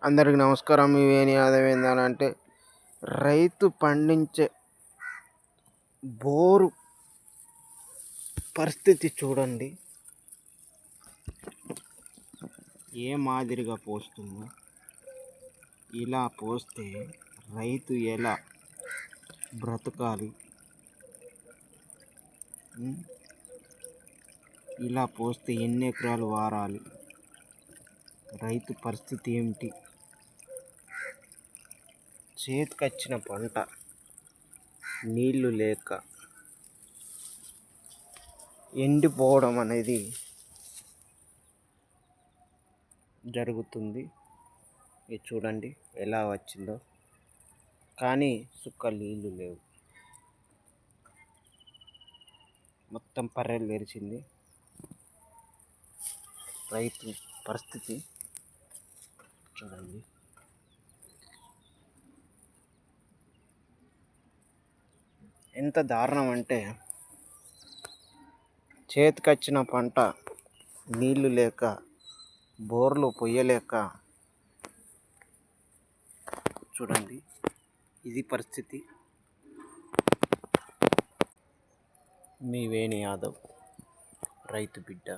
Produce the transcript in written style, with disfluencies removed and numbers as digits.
అందరికి నమస్కారం. ఇవేని ఆదాయం ఏంటంటే రైతు పండించే బోరు పరిస్థితి చూడండి, ఏ మాదిరిగా పోస్తుందో. ఇలా పోస్తే రైతు ఎలా బ్రతకాలి? ఇలా పోస్తే ఎన్ని ఎకరాలు వారాలి? రైతు పరిస్థితి ఏమిటి? చేతికొచ్చిన పంట నీళ్లు లేక ఎండిపోవడం అనేది జరుగుతుంది. ఇది చూడండి ఎలా వచ్చిందో, కానీ సుక్క నీళ్ళు లేవు, మొత్తం పర్రెలు తెరిచింది. రైతు పరిస్థితి చూడండి. ఎంత దారుణం అంటే, చేతికొచ్చిన పంట నీళ్లు లేక, బోర్లు పొయ్యలేక చూడండి, ఇది పరిస్థితి. మీ వేణి యాదవ్, రైతు బిడ్డ.